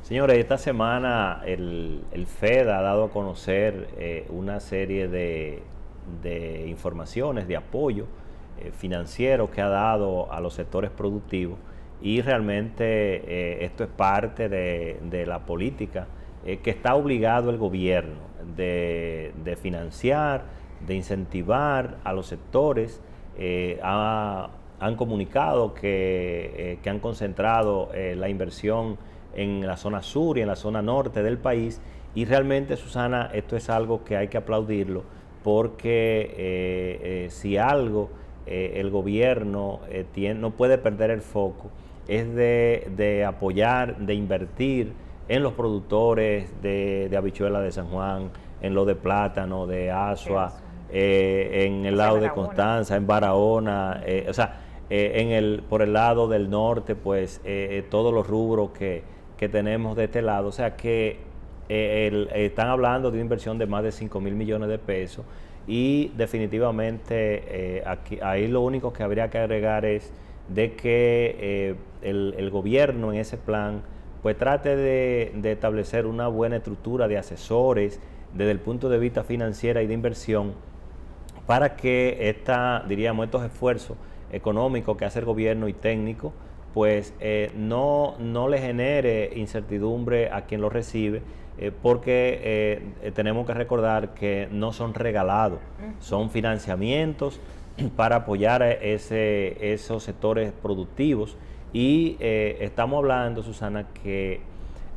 Señores, esta semana el FED ha dado a conocer una serie de informaciones de apoyo financiero que ha dado a los sectores productivos y realmente esto es parte de la política que está obligado el gobierno de financiar, de incentivar a los sectores. Han comunicado que han concentrado la inversión en la zona sur y en la zona norte del país, y realmente, Susana, esto es algo que hay que aplaudirlo porque si algo el gobierno no puede perder el foco es de apoyar, de invertir en los productores de habichuelas de San Juan, en lo de plátano, de Asua, en el lado de Constanza, en Barahona, o sea, por el lado del norte, pues todos los rubros que tenemos de este lado. O sea que están hablando de una inversión de más de 5.000 millones de pesos, y definitivamente ahí lo único que habría que agregar es de que el gobierno en ese plan pues trate de establecer una buena estructura de asesores desde el punto de vista financiero y de inversión, para que estos esfuerzos económicos que hace el gobierno y técnico, pues no le genere incertidumbre a quien lo recibe, porque tenemos que recordar que no son regalados, son financiamientos para apoyar a esos sectores productivos. Y estamos hablando, Susana, que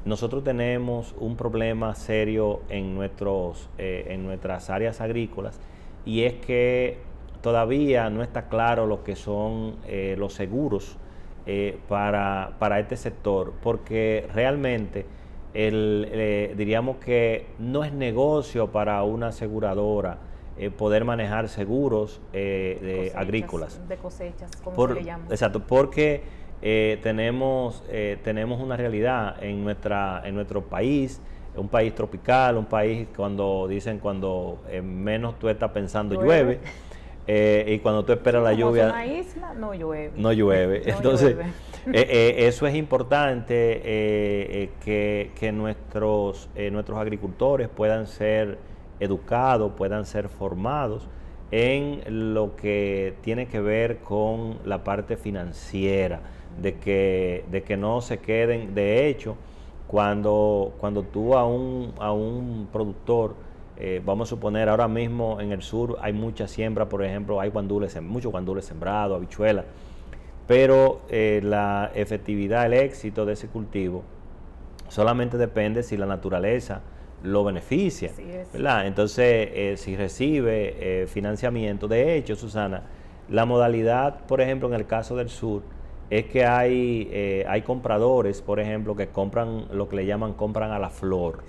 nosotros tenemos un problema serio en nuestras áreas agrícolas, y es que todavía no está claro lo que son los seguros para este sector, porque realmente diríamos que no es negocio para una aseguradora poder manejar seguros agrícolas. De cosechas, como se le llama. Exacto, porque tenemos una realidad en nuestro país, un país tropical, un país cuando menos tú estás pensando llueve. Y cuando tú esperas la lluvia, una isla, no llueve. No llueve. No Entonces, llueve. eso es importante, que nuestros agricultores puedan ser educados, puedan ser formados en lo que tiene que ver con la parte financiera, de que no se queden. De hecho, cuando tú a un productor, vamos a suponer, ahora mismo en el sur hay mucha siembra, por ejemplo, hay muchos guandules sembrados, habichuelas, pero la efectividad, el éxito de ese cultivo solamente depende si la naturaleza lo beneficia, ¿verdad? Entonces, si recibe financiamiento. De hecho, Susana, la modalidad, por ejemplo, en el caso del sur, es que hay compradores, por ejemplo, que compran lo que le llaman compran a la flor.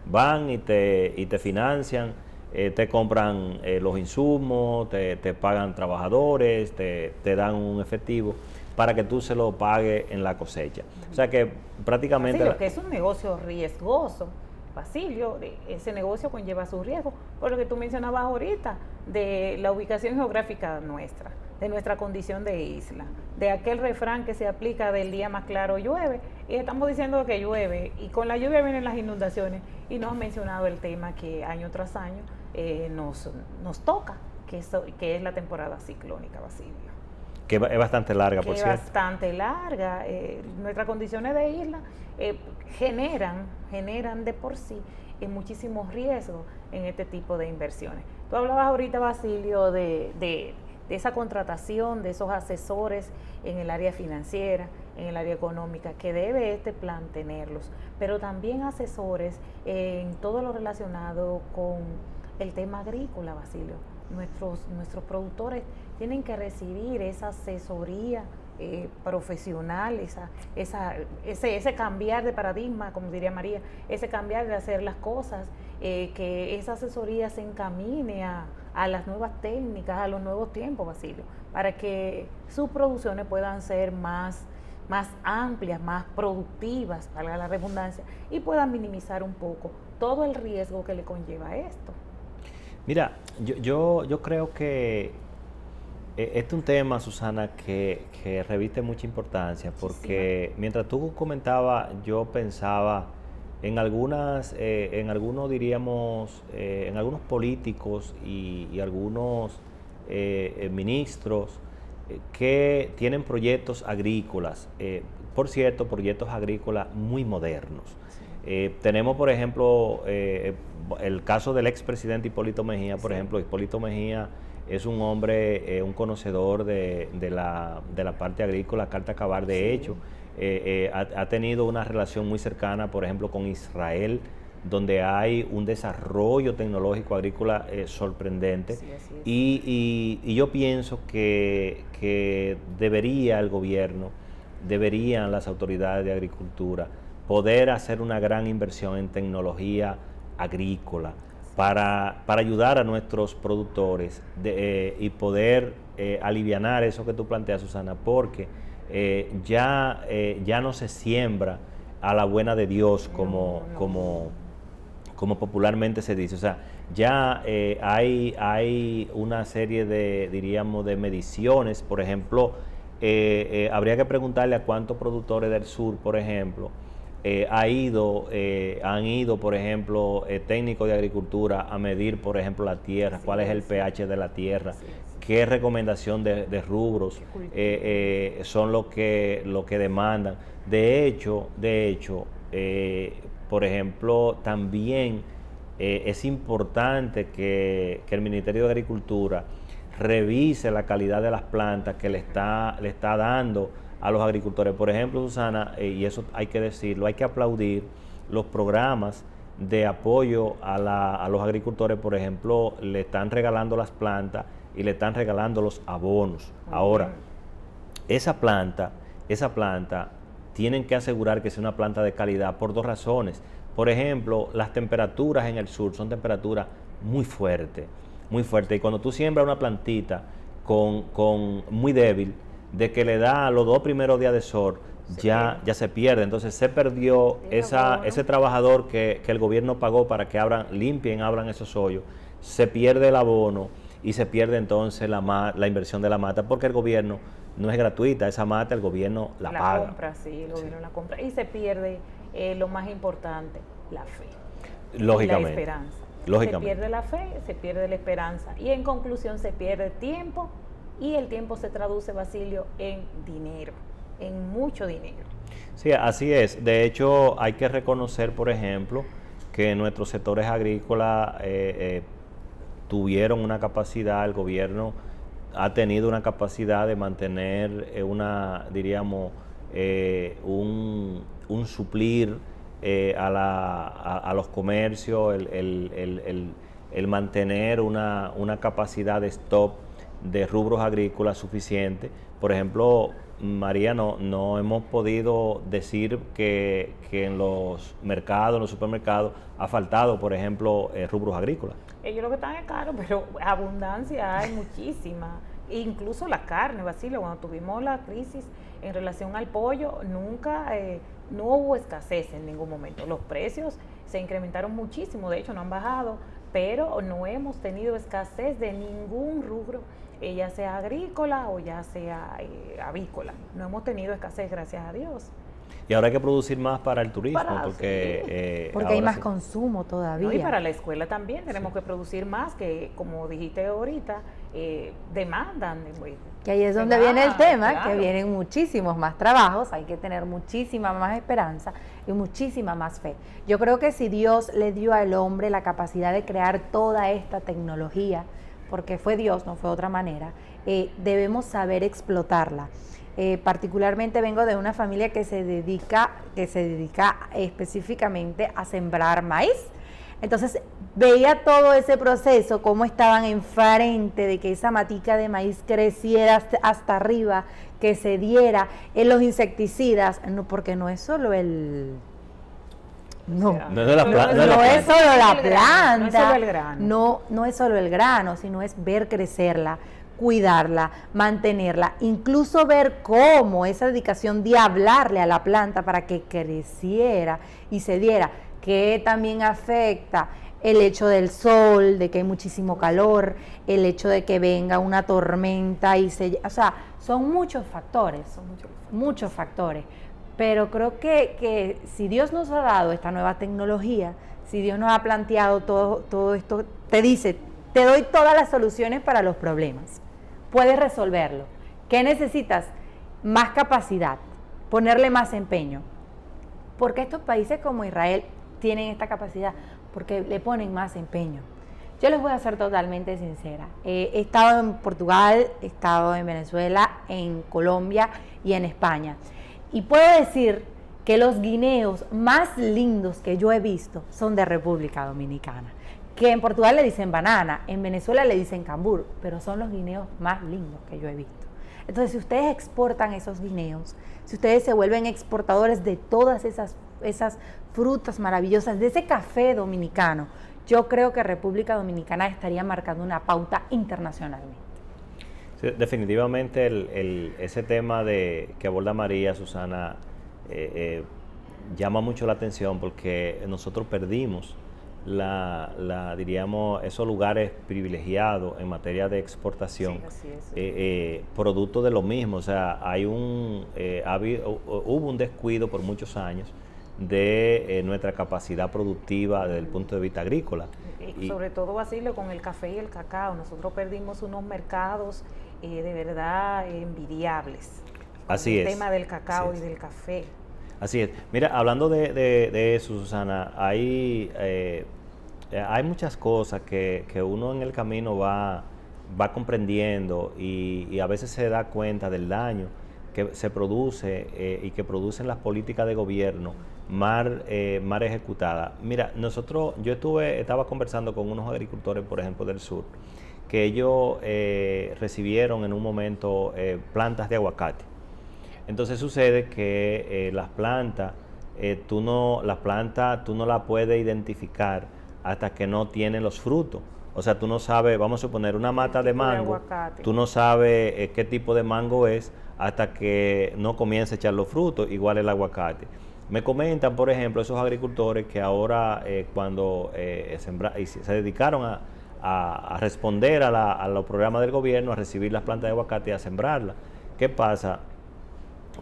Van y te financian, te compran los insumos, te pagan trabajadores, te dan un efectivo para que tú se lo pagues en la cosecha. O sea que prácticamente... Basilio, que es un negocio riesgoso, Basilio, ese negocio conlleva su riesgo, por lo que tú mencionabas ahorita, de la ubicación geográfica nuestra, de nuestra condición de isla, de aquel refrán que se aplica del día más claro llueve, y estamos diciendo que llueve, y con la lluvia vienen las inundaciones, y nos has mencionado el tema que año tras año nos toca, que es la temporada ciclónica, Basilio. Que es bastante larga, por cierto. Es bastante larga. Nuestras condiciones de isla generan de por sí muchísimos riesgos en este tipo de inversiones. Tú hablabas ahorita, Basilio, de esa contratación, de esos asesores en el área financiera, en el área económica, que debe este plan tenerlos, pero también asesores en todo lo relacionado con el tema agrícola, Basilio. Nuestros productores tienen que recibir esa asesoría profesional, ese cambiar de paradigma, como diría María, ese cambiar de hacer las cosas, que esa asesoría se encamine a las nuevas técnicas, a los nuevos tiempos, Basilio, para que sus producciones puedan ser más amplias, más productivas, valga la redundancia, y puedan minimizar un poco todo el riesgo que le conlleva esto. Mira, yo creo que Este es un tema, Susana, que reviste mucha importancia, porque mientras tú comentabas, yo pensaba en algunos diríamos, en algunos políticos y algunos ministros que tienen proyectos agrícolas, por cierto, proyectos agrícolas muy modernos. Tenemos, por ejemplo, el caso del expresidente Hipólito Mejía, por ejemplo. Hipólito Mejía es un hombre, un conocedor de la parte agrícola, carta cabar. De hecho, ha tenido una relación muy cercana, por ejemplo, con Israel, donde hay un desarrollo tecnológico agrícola sorprendente. Sí, así es. Y yo pienso que debería el gobierno, deberían las autoridades de agricultura poder hacer una gran inversión en tecnología agrícola para ayudar a nuestros productores y poder alivianar eso que tú planteas, Susana, porque ya no se siembra a la buena de Dios como popularmente se dice. O sea, ya hay una serie diríamos, de mediciones. Por ejemplo, habría que preguntarle a cuántos productores del sur, por ejemplo, han ido, por ejemplo, técnicos de agricultura a medir, por ejemplo, la tierra, cuál es el pH de la tierra, qué recomendación de rubros son lo que demandan. De hecho, por ejemplo, también es importante que el Ministerio de Agricultura revise la calidad de las plantas que le está dando a los agricultores. Por ejemplo, Susana, y eso hay que decirlo, hay que aplaudir los programas de apoyo a los agricultores. Por ejemplo, le están regalando las plantas y le están regalando los abonos. Ahora, esa planta tienen que asegurar que sea una planta de calidad por dos razones. Por ejemplo, las temperaturas en el sur son temperaturas muy fuertes, y cuando tú siembras una plantita con muy débil, de que le da los 2 primeros días de sol, ya se pierde. Entonces se perdió ese trabajador que el gobierno pagó para que abran esos hoyos, se pierde el abono y se pierde entonces la inversión de la mata, porque el gobierno no es gratuita, esa mata el gobierno la paga. El gobierno la compra y se pierde lo más importante, la fe. Lógicamente. La esperanza. Lógicamente. Se pierde la fe, se pierde la esperanza y en conclusión se pierde tiempo. Y el tiempo se traduce, Basilio, en dinero, en mucho dinero. Sí, así es. De hecho, hay que reconocer, por ejemplo, que nuestros sectores agrícolas tuvieron una capacidad, el gobierno ha tenido una capacidad de mantener un suplir a los comercios, el mantener una capacidad de stock de rubros agrícolas suficiente. Por ejemplo, María, no hemos podido decir que en los mercados, en los supermercados, ha faltado, por ejemplo, rubros agrícolas. Ellos lo que están es caro, pero abundancia hay muchísima. Incluso la carne, Basilio, cuando tuvimos la crisis en relación al pollo, no hubo escasez en ningún momento. Los precios se incrementaron muchísimo, de hecho no han bajado, pero no hemos tenido escasez de ningún rubro, ya sea agrícola o ya sea avícola. No hemos tenido escasez, gracias a Dios. Y ahora hay que producir más para el turismo, porque hay más consumo todavía. No, y para la escuela también tenemos que producir más, que como dijiste ahorita, demandan. Que ahí es donde viene el tema, que vienen muchísimos más trabajos, hay que tener muchísima más esperanza y muchísima más fe. Yo creo que si Dios le dio al hombre la capacidad de crear toda esta tecnología, porque fue Dios, no fue otra manera, debemos saber explotarla. Particularmente vengo de una familia que se dedica específicamente a sembrar maíz. Entonces veía todo ese proceso, cómo estaban enfrente de que esa matica de maíz creciera hasta arriba, que se diera en los insecticidas, porque no es solo el... No es solo la planta, no es solo el grano, sino es ver crecerla, cuidarla, mantenerla, incluso ver cómo esa dedicación de hablarle a la planta para que creciera y se diera, que también afecta el hecho del sol, de que hay muchísimo calor, el hecho de que venga una tormenta y o sea, son muchos factores, muchos factores. Pero creo que si Dios nos ha dado esta nueva tecnología, si Dios nos ha planteado todo esto, te dice, te doy todas las soluciones para los problemas, puedes resolverlo. ¿Qué necesitas? Más capacidad, ponerle más empeño. ¿Por qué estos países como Israel tienen esta capacidad? Porque le ponen más empeño. Yo les voy a ser totalmente sincera. He estado en Portugal, he estado en Venezuela, en Colombia y en España. Y puedo decir que los guineos más lindos que yo he visto son de República Dominicana. Que en Portugal le dicen banana, en Venezuela le dicen cambur, pero son los guineos más lindos que yo he visto. Entonces, si ustedes exportan esos guineos, si ustedes se vuelven exportadores de todas esas frutas maravillosas, de ese café dominicano, yo creo que República Dominicana estaría marcando una pauta internacionalmente. Sí, definitivamente ese tema que aborda María, Susana, llama mucho la atención porque nosotros perdimos diríamos, esos lugares privilegiados en materia de exportación, sí, así es. Producto de lo mismo. O sea, hubo un descuido por muchos años de nuestra capacidad productiva desde el punto de vista agrícola. Y sobre todo, Basilio, con el café y el cacao, nosotros perdimos unos mercados de verdad envidiables. Así es. El tema del cacao y del café. Así es. Mira, hablando de eso, Susana, hay muchas cosas que uno en el camino va comprendiendo y a veces se da cuenta del daño que se produce y que producen las políticas de gobierno mal ejecutadas. Mira, yo estaba conversando con unos agricultores, por ejemplo, del sur, que ellos recibieron en un momento plantas de aguacate. Entonces sucede que las plantas, tú no las puedes identificar hasta que no tienen los frutos. O sea, tú no sabes, vamos a suponer, una mata de mango, tú no sabes qué tipo de mango es hasta que no comience a echar los frutos, igual el aguacate. Me comentan, por ejemplo, esos agricultores que ahora cuando se dedicaron a responder a los programas del gobierno, a recibir las plantas de aguacate y a sembrarlas. ¿Qué pasa?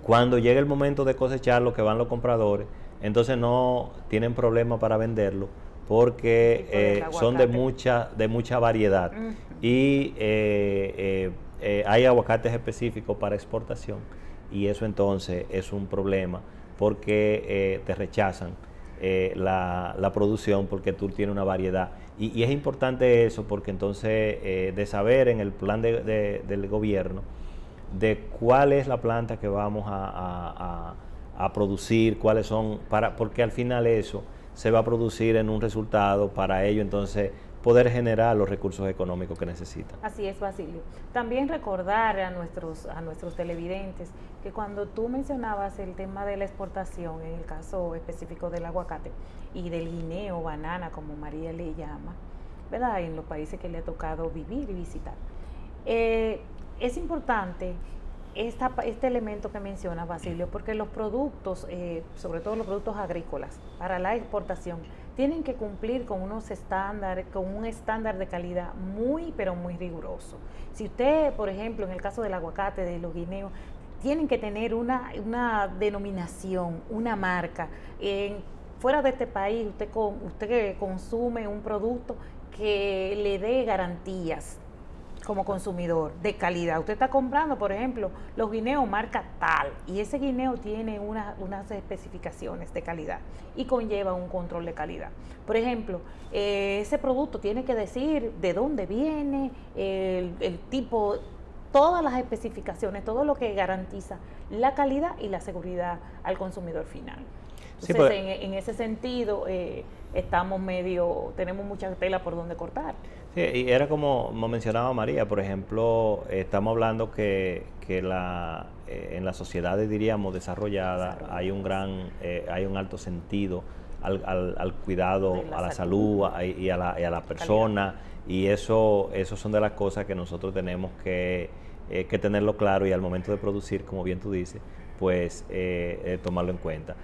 Cuando llega el momento de cosecharlo, que van los compradores, entonces no tienen problema para venderlo porque son de mucha variedad. Uh-huh. Y hay aguacates específicos para exportación y eso entonces es un problema porque te rechazan la producción porque tú tienes una variedad. Y es importante eso porque entonces de saber en el plan del gobierno de cuál es la planta que vamos a producir, cuáles son, porque al final eso se va a producir en un resultado para ello, entonces poder generar los recursos económicos que necesitan. Así es, Basilio. También recordar a nuestros televidentes que cuando tú mencionabas el tema de la exportación, en el caso específico del aguacate y del guineo, banana, como María le llama, ¿verdad? En los países que le ha tocado vivir y visitar. Es importante este elemento que menciona Basilio, porque los productos, sobre todo los productos agrícolas, para la exportación, tienen que cumplir con unos estándares, con un estándar de calidad muy, pero muy riguroso. Si usted, por ejemplo, en el caso del aguacate, de los guineos, tienen que tener una denominación, una marca. Fuera de este país, usted que consume un producto que le dé garantías como consumidor de calidad. Usted está comprando, por ejemplo, los guineos marca tal, y ese guineo tiene unas especificaciones de calidad y conlleva un control de calidad. Por ejemplo, ese producto tiene que decir de dónde viene, el tipo, todas las especificaciones, todo lo que garantiza la calidad y la seguridad al consumidor final. Entonces, sí, pues, en ese sentido, tenemos mucha tela por donde cortar. Sí, y era como mencionaba María, por ejemplo, estamos hablando que en las sociedades, diríamos, desarrolladas, hay un alto sentido al cuidado, a la salud y a la persona, y eso son de las cosas que nosotros tenemos que tenerlo claro y al momento de producir, como bien tú dices, pues tomarlo en cuenta.